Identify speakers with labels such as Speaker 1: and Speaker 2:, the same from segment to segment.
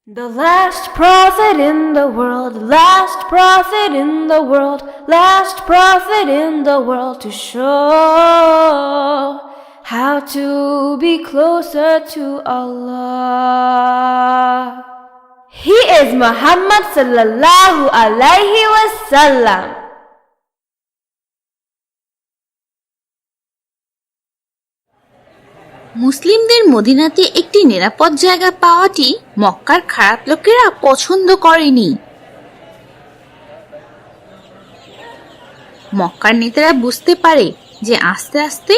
Speaker 1: The last prophet in the world, last prophet in the world, last prophet in the world to show how to be closer to Allah. He is Muhammad sallallahu alaihi wasallam.
Speaker 2: মুসলিমদের মদিনাতে একটি নিরাপদ জায়গা পাওয়াটি মক্কার খারাপ লোকেরা পছন্দ করেনি। মক্কার নেতারা বুঝতে পারে যে আস্তে আস্তে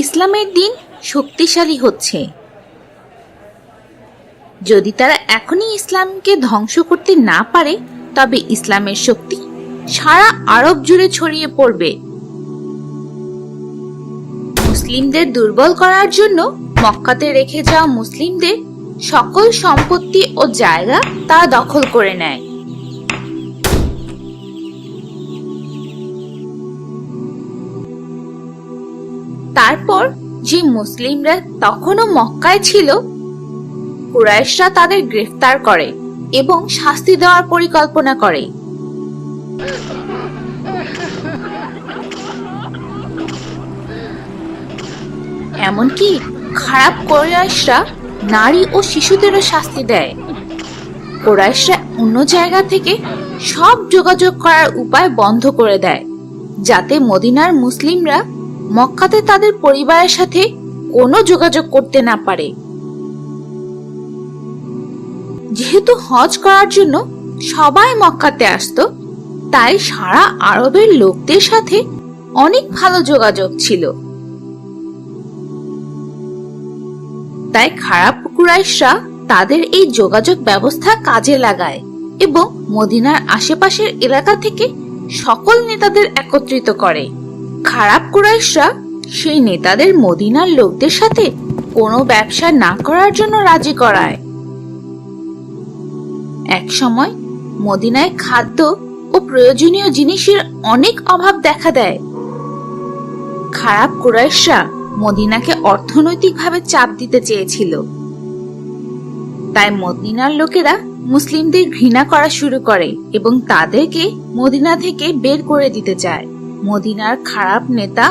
Speaker 2: ইসলামের দিন শক্তিশালী হচ্ছে। যদি তারা এখনই ইসলামকে ধ্বংস করতে না পারে তবে ইসলামের শক্তি সারা আরব জুড়ে ছড়িয়ে পড়বে। মুসলিমদের দুর্বল করার জন্য মক্কাতে রেখে যাওয়া মুসলিমদের সকল সম্পত্তি ও জায়গা তারা দখল করে নেয়। তারপর যে মুসলিমরা তখনও মক্কায় ছিল, কুরাইশরা তাদের গ্রেফতার করে এবং শাস্তি দেওয়ার পরিকল্পনা করে। এমনকি খারাপ কুরাইশরা নারী ও শিশুদেরও শাস্তি দেয়। কুরাইশরা অন্য জায়গা থেকে সব যোগাযোগ করার উপায় বন্ধ করে দেয়, যাতে মদিনার মুসলিমরা মক্কাতে তাদের পরিবারের সাথে কোনো যোগাযোগ করতে না পারে। যেহেতু হজ করার জন্য সবাই মক্কাতে আসতো, তাই সারা আরবের লোকদের সাথে অনেক ভালো যোগাযোগ ছিল। তাই খারাপ কুরাইশরা তাদের এই যোগাযোগ ব্যবস্থা কাজে লাগায় এবং মদিনার আশেপাশের এলাকা থেকে সকল নেতাদের একত্রিত করে। খারাপ কুরাইশরা সেই নেতাদের মদিনার লোকদের সাথে কোনো ব্যবসা না করার জন্য রাজি করায়। এক সময় মদিনায় খাদ্য ও প্রয়োজনীয় জিনিসের অনেক অভাব দেখা দেয়। খারাপ কুরাইশরা মদিনাকে অর্থনৈতিকভাবে চাপ দিতে চেয়েছিল। তাই মদিনার লোকেরা মুসলিমদের ঘৃণা করা শুরু করে এবং তাদেরকে মদিনা থেকে বের করে দিতে চায়। মদিনার খারাপ নেতা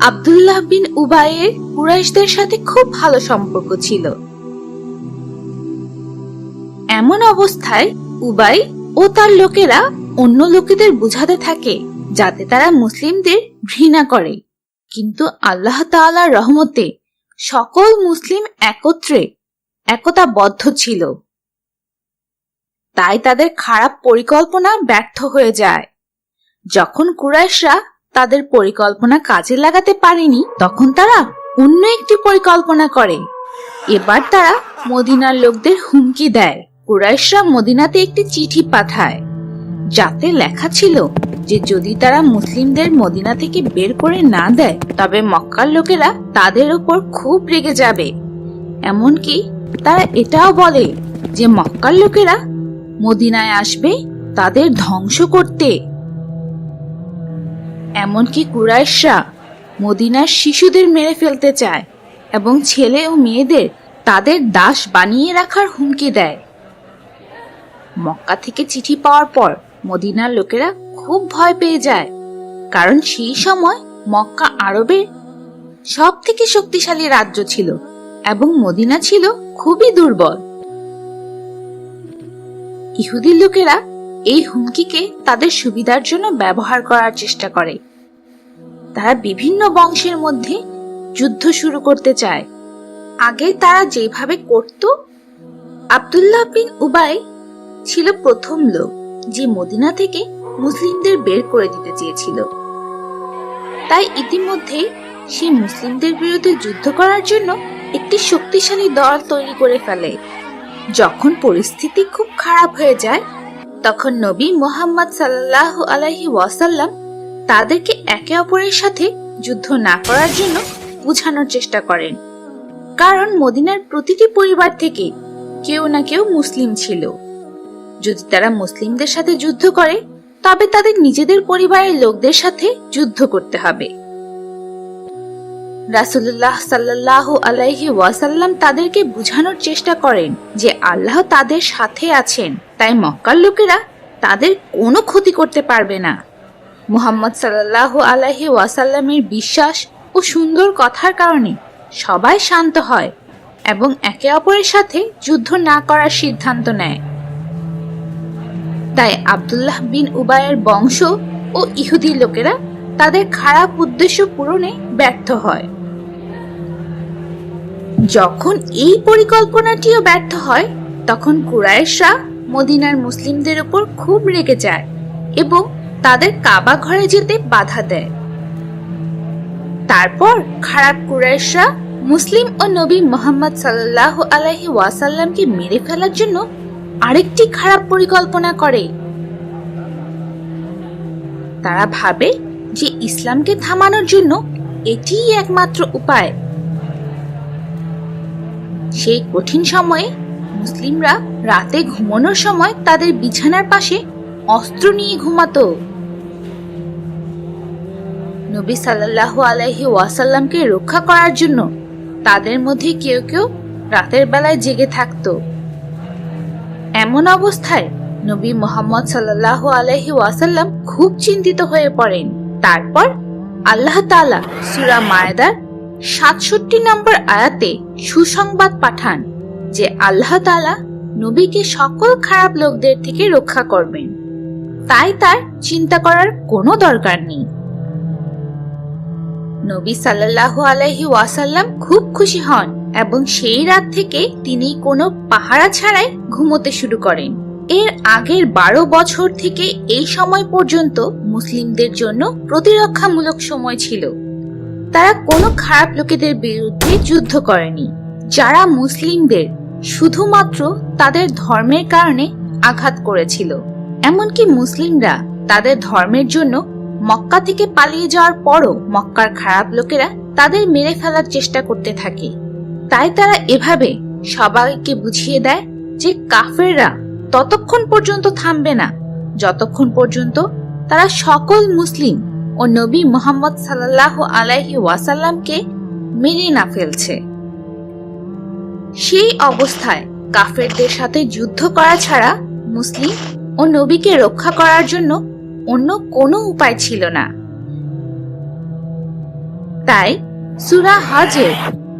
Speaker 2: আব্দুল্লাহ বিন উবাইয়ের কুরাইশদের সাথে খুব ভালো সম্পর্ক ছিল। এমন অবস্থায় উবাই ও তার লোকেরা অন্য লোকেদের বুঝাতে থাকে যাতে তারা মুসলিমদের ঘৃণা করে, কিন্তু আল্লাহ তাআলার রহমতে সকল মুসলিম একত্রে একতাবদ্ধ ছিল। তাই তাদের খারাপ পরিকল্পনা ব্যর্থ হয়ে যায়। যখন কুরাইশরা তাদের পরিকল্পনা কাজে লাগাতে পারেনি, তখন তারা অন্য একটি পরিকল্পনা করে। এবার তারা মদিনার লোকদের হুমকি দেয়। কুরাইশরা মদিনাতে একটি চিঠি পাঠায়, যাতে লেখা ছিল যে যদি তারা মুসলিমদের মদিনা থেকে বের করে না দেয় তবে মক্কার লোকেরা তাদের উপর খুব রেগে যাবে। এমনকি তারা এটাও বলে যে মক্কার লোকেরা মদিনায় আসবে তাদের ধ্বংস করতে। এমনকি কুরাইশরা মদিনার শিশুদের মেরে ফেলতে চায় এবং ছেলে ও মেয়েদের তাদের দাস বানিয়ে রাখার হুমকি দেয়। মক্কা থেকে চিঠি পাওয়ার পর মদিনার লোকেরা খুব ভয় পেয়ে যায়, কারণ সেই সময় মক্কা আরবের সব থেকে শক্তিশালী রাজ্য ছিল এবং মদিনা ছিল খুবই দুর্বল। ইহুদি লোকেরা এই হুমকিকে তাদের সুবিধার জন্য ব্যবহার করার চেষ্টা করে। তারা বিভিন্ন বংশের মধ্যে যুদ্ধ শুরু করতে চায়। আগে তারা যেভাবে করত, আব্দুল্লাহ বিন উবাই ছিল প্রথম লোক যে মদিনা থেকে মুসলিমদের বের করে দিতে চেয়েছিল। তাই ইতিমধ্যেই সে মুসলিমদের বিরুদ্ধে যুদ্ধ করার জন্য একটি শক্তিশালী দল তৈরি করে ফেলে। যখন পরিস্থিতি খুব খারাপ হয়ে যায়, তখন নবী মুহাম্মদ সাল্লাল্লাহু আলাইহি ওয়াসাল্লাম তাদেরকে একে অপরের সাথে যুদ্ধ না করার জন্য বোঝানোর চেষ্টা করেন, কারণ মদিনার প্রতিটি পরিবার থেকে কেউ না কেউ মুসলিম ছিল। যদি তারা মুসলিমদের সাথে যুদ্ধ করে তবে তাদের নিজেদের পরিবারের লোকদের সাথে যুদ্ধ করতে হবে। রাসূলুল্লাহ সাল্লাল্লাহু আলাইহি ওয়াসাল্লাম তাদেরকে বোঝানোর চেষ্টা করেন যে আল্লাহ তাদের সাথে আছেন, তাই মক্কার লোকেরা তাদের কোনো ক্ষতি করতে পারবে না। মুহাম্মদ সাল্লাল্লাহু আলাইহি ওয়াসাল্লামের বিশ্বাস ও সুন্দর কথার কারণে সবাই শান্ত হয় এবং একে অপরের সাথে যুদ্ধ না করার সিদ্ধান্ত নেয়। তাই আব্দুল্লাহ বিন উবাইয়ের বংশ ও ইহুদি লোকেরা তাদের খারাপ উদ্দেশ্য পূরণে ব্যর্থ হয়। যখন এই পরিকল্পনাটিও ব্যর্থ হয়, তখন কুরাইশরা মদিনার মুসলিমদের উপর খুব রেগে যায় এবং তাদের কাবা ঘরে যেতে বাধা দেয়। তারপর খারাপ কুরাইশরা মুসলিম ও নবী মুহাম্মদ সাল্লাল্লাহু আলাইহি ওয়াসাল্লামকে মেরে ফেলার জন্য আরেকটি খারাপ পরিকল্পনা করে। তারা ভাবে যে ইসলামকে থামানোর জন্য এটিই একমাত্র উপায়। সেই কঠিন সময়ে মুসলিমরা রাতে ঘুমানোর সময় তাদের বিছানার পাশে অস্ত্র নিয়ে ঘুমাতো। নবী সাল্লাল্লাহু আলাইহি ওয়াসাল্লামকে রক্ষা করার জন্য তাদের মধ্যে কেউ কেউ রাতের বেলায় জেগে থাকতো। এমন অবস্থায় নবী মুহাম্মদ সাল্লাল্লাহু আলাইহি ওয়াসাল্লাম খুব চিন্তিত হয়ে পড়েন। তারপর আল্লাহ তাআলা সূরা মায়েদার ৬৭ নম্বর আয়াতে সুসংবাদ পাঠান যে আল্লাহ তাআলা নবীকে সকল খারাপ লোকদের থেকে রক্ষা করবেন, তাই তার চিন্তা করার কোনো দরকার নেই। নবী সাল্লাল্লাহু আলাইহি ওয়াসাল্লাম খুব খুশি হন এবং সেই রাত থেকে তিনি কোনো পাহারা ছাড়াই ঘুমোতে শুরু করেন। এর আগের ১২ বছর থেকে এই সময় পর্যন্ত মুসলিমদের জন্য প্রতিরক্ষামূলক সময় ছিল। তারা কোনো খারাপ লোকেদের বিরুদ্ধে যুদ্ধ করেনি, যারা মুসলিমদের শুধুমাত্র তাদের ধর্মের কারণে আঘাত করেছিল। এমনকি মুসলিমরা তাদের ধর্মের জন্য মক্কা থেকে পালিয়ে যাওয়ার পরও মক্কার খারাপ লোকেরা তাদের মেরে ফেলার চেষ্টা করতে থাকে। তাই তারা এভাবে সবাইকে বুঝিয়ে দেয় যে কাফেররা ততক্ষণ পর্যন্ত থামবে না যতক্ষণ পর্যন্ত তারা সকল মুসলিম ও নবী মুহাম্মদ সাল্লাল্লাহু আলাইহি ওয়াসাল্লামকে মেরে না ফেলছে। সেই অবস্থায় কাফেরদের সাথে যুদ্ধ করা ছাড়া মুসলিম ও নবীকে রক্ষা করার জন্য অন্য কোনো উপায় ছিল না। তাই সূরা হজের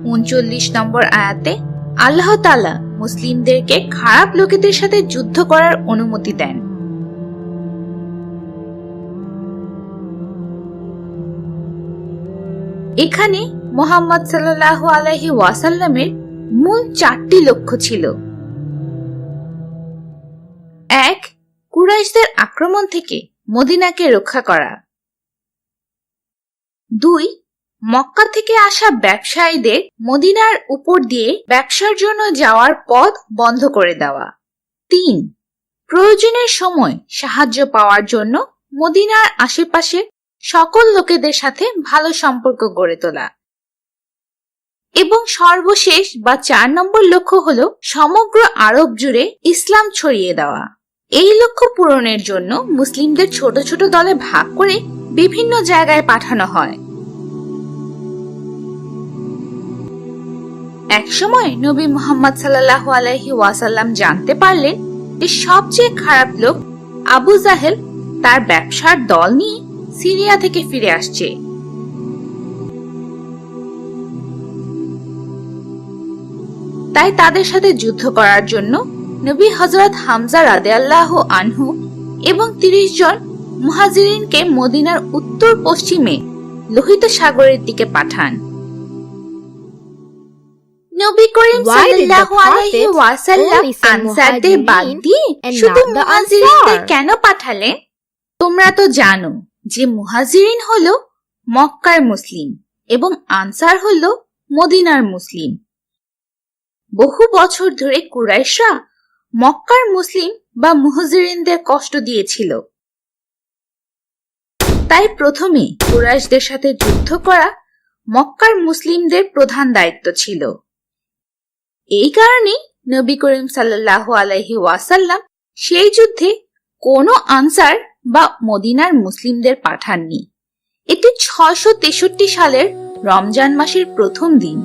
Speaker 2: ৩৯ নম্বর আয়াতে আল্লাহ তাআলা মুসলিমদেরকে খারাপ লোকেদের সাথে যুদ্ধ করার অনুমতি দেন। এখানে মুহাম্মদ সাল্লাল্লাহু আলাইহি ওয়াসাল্লামের মূল ৪টি লক্ষ্য ছিল। ১. কুরাইশদের আক্রমণ থেকে মদিনাকে রক্ষা করা। ২. মক্কা থেকে আসা ব্যবসায়ীদের মদিনার উপর দিয়ে ব্যবসার জন্য যাওয়ার পথ বন্ধ করে দেওয়া। ৩. প্রয়োজনের সময় সাহায্য পাওয়ার জন্য মদিনার আশেপাশে সকল লোকেদের সাথে ভালো সম্পর্ক গড়ে তোলা। এবং সর্বশেষ বা ৪ নম্বর লক্ষ্য হলো সমগ্র আরব জুড়ে ইসলাম ছড়িয়ে দেওয়া। এই লক্ষ্য পূরণের জন্য মুসলিমদের ছোট ছোট দলে ভাগ করে বিভিন্ন জায়গায় পাঠানো হয়। একসময় নবী মুহাম্মদ সাল্লাল্লাহু আলাইহি ওয়াসাল্লাম জানতে পারলেন যে সবচেয়ে খারাপ লোক আবু জাহেল তার ব্যবসার দল নিয়ে সিরিয়া থেকে ফিরে আসছে। তাই তাদের সাথে যুদ্ধ করার জন্য নবী হযরত হামজা রাদিয়াল্লাহু আনহু এবং ৩০ জন মুহাজিরিনকে মদিনার উত্তর পশ্চিমে লোহিত সাগরের দিকে পাঠান। নবী করিম সাল্লাল্লাহু আলাইহি ওয়াসাল্লাম আনসারদের বাদ দিয়ে শুধু মুহাজিরিনদের কেন পাঠালেন? তোমরা তো জানো যে মুহাজিরিন হলো মক্কার মুসলিম এবং আনসার হলো মদিনার মুসলিম। বহু বছর ধরে কুরাইশরা মক্কার মুসলিম বা মুহাজিরিনদের কষ্ট দিয়েছিল। তাই প্রথমে কুরাইশদের সাথে যুদ্ধ করা মক্কার মুসলিমদের প্রধান দায়িত্ব ছিল। এই কারণে নবী করিম সাল্লাল্লাহু আলাইহি ওয়াসাল্লাম সেই যুদ্ধে কোনো আনসার বা মদিনার মুসলিমদের পাঠাননি। এটি ৬৬৩ সালের রমজান মাসের প্রথম দিন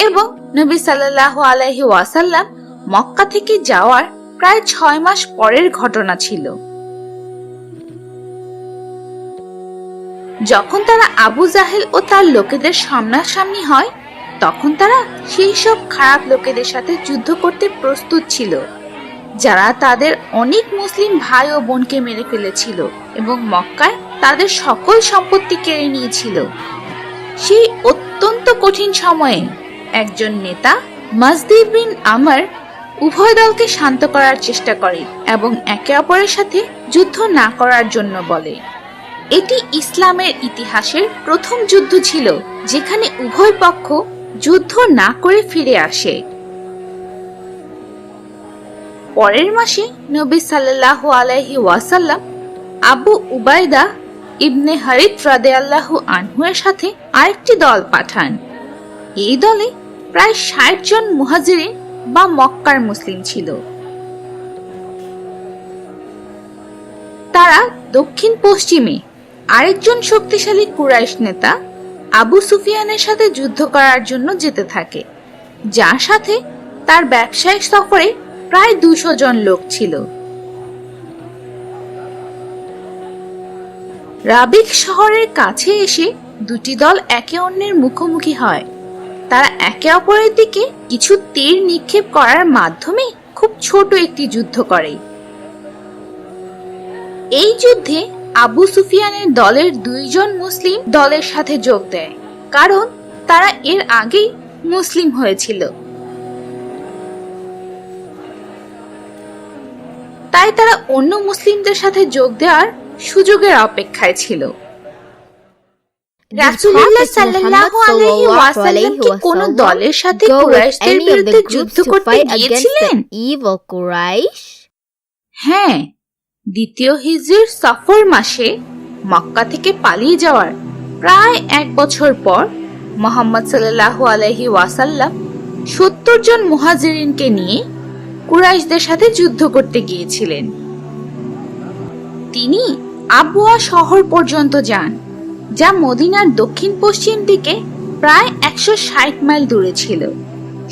Speaker 2: এবং নবী সাল্লাল্লাহু আলাইহি ওয়াসাল্লাম মক্কা থেকে যাওয়ার প্রায় 6 মাস পরের ঘটনা ছিল। যখন তারা আবু জাহেল ও তার লোকেদের সামনাসামনি হয়, তখন তারা সেই সব খারাপ লোকেদের সাথে যুদ্ধ করতে প্রস্তুত ছিল যারা তাদের অনেক মুসলিম ভাই ও বোনকে মেরে ফেলেছিল এবং মক্কায় তাদের সকল সম্পত্তি কেড়ে নিয়েছিল। সেই অত্যন্ত কঠিন সময়ে একজন নেতা মাজদি বিন আমর উভয় দলকে শান্ত করার চেষ্টা করে এবং একে অপরের সাথে যুদ্ধ না করার জন্য বলে। এটি ইসলামের ইতিহাসের প্রথম যুদ্ধ ছিল যেখানে উভয় পক্ষ যুদ্ধ না করে ফিরে আসে। পরের মাসে নবী সাল্লাল্লাহু আলাইহি ওয়াসাল্লাম আবু উবাইদা ইবনে হারিথ রাদিয়াল্লাহু আনহু এর সাথে আরেকটি দল পাঠান। এই দলে প্রায় 60 জন মুহাজিরিন বা মক্কার মুসলিম ছিল। তারা দক্ষিণ পশ্চিমে আরেকজন শক্তিশালী কুরাইশ নেতা আবু সুফিয়ানের সাথে যুদ্ধ করার জন্য যেতে থাকে, যার সাথে তার ব্যবসায়িক সফরে প্রায় 200 জন লোক ছিল। রাবিক শহরের কাছে এসে দুটি দল একে অন্যের মুখোমুখি হয়। তারা একে অপরের দিকে কিছু তীর নিক্ষেপ করার মাধ্যমে খুব ছোট একটি যুদ্ধ করে। এই যুদ্ধে আবু সুফিয়ানের দলের 2 জন মুসলিম দলের সাথে যোগ দেয়, কারণ তারা এর আগেই মুসলিম হয়েছিল। তাই তারা অন্য মুসলিমদের সাথে যোগ দেওয়ার সুযোগের অপেক্ষায় ছিল। রাসূলুল্লাহ সাল্লাল্লাহু আলাইহি ওয়াসাল্লাম কি কোন দলের সাথে কুরাইশদের বিরুদ্ধে যুদ্ধ করতে গিয়েছিলেন? হ্যাঁ, দ্বিতীয় হিজরির সফর মাসে মক্কা থেকে পালিয়ে যাওয়ার প্রায় 1 বছর পর মুহাম্মদ সাল্লাল্লাহু আলাইহি ওয়াসাল্লাম 70 জন মুহাজিরিনকে নিয়ে কুরাইশদের সাথে যুদ্ধ করতে গিয়েছিলেন। তিনি আবওয়া শহর পর্যন্ত যান, যা মদিনার দক্ষিণ পশ্চিম দিকে প্রায় 160 মাইল দূরে ছিল।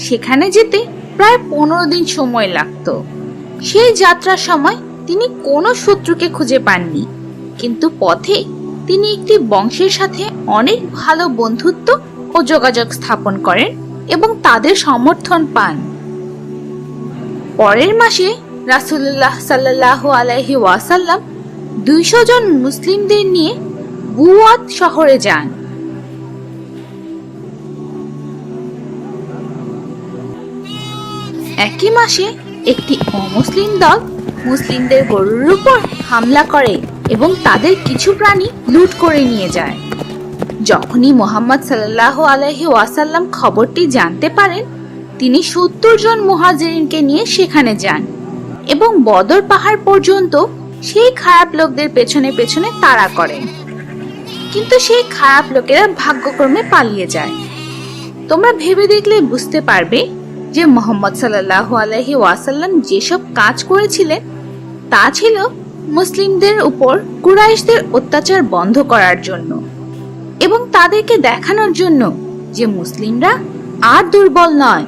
Speaker 2: সেখানে যেতে প্রায় 15 দিন সময় লাগত। সেই যাত্রার সময় তিনি কোনো শত্রুকে খুঁজে পাননি, কিন্তু পথে তিনি একটি বংশের সাথে অনেক ভালো বন্ধুত্ব ও যোগাযোগ স্থাপন করেন এবং তাদের সমর্থন পান। পরের মাসে রাসূলুল্লাহ সাল্লাল্লাহু আলাইহি ওয়াসাল্লাম 200 জন মুসলিমদের নিয়ে বুয়াত শহরে যান। একই মাসে একটি অমুসলিম দল মুসলিমদের গরুর উপর হামলা করে এবং তাদের কিছু প্রাণী লুট করে নিয়ে যায়। যখনই মুহাম্মদ সাল্লাল্লাহু আলাইহি ওয়াসাল্লাম খবরটি জানতে পারেন, তিনি 70 জন মুহাজিরিনকে নিয়ে সেখানে যান এবং বদর পাহাড় পর্যন্ত সেই খারাপ লোকদের পেছনে পেছনে তাড়া করেন। কিন্তু সেই খারাপ লোকেরা ভাগ্যক্রমে পালিয়ে যায়। তোমরা ভেবে দেখলে বুঝতে পারবে যে মুহাম্মদ সাল্লাল্লাহু আলাইহি ওয়াসাল্লাম যেসব কাজ করেছিলেন তা ছিল মুসলিমদের উপর কুরাইশদের অত্যাচার বন্ধ করার জন্য এবং তাদেরকে দেখানোর জন্য যে মুসলিমরা আর দুর্বল নয়।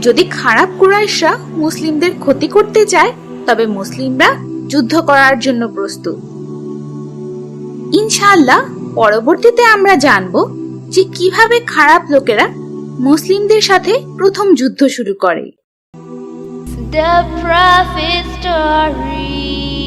Speaker 2: যদি খারাপ কুরাইশরা মুসলিমদের ক্ষতি করতে চায়, তবে মুসলিমরা যুদ্ধ করার জন্য প্রস্তুত। ইনশাআল্লাহ পরবর্তীতে আমরা জানব যে কিভাবে খারাপ লোকেরা মুসলিমদের সাথে প্রথম যুদ্ধ শুরু করে।
Speaker 1: The Prophet Story.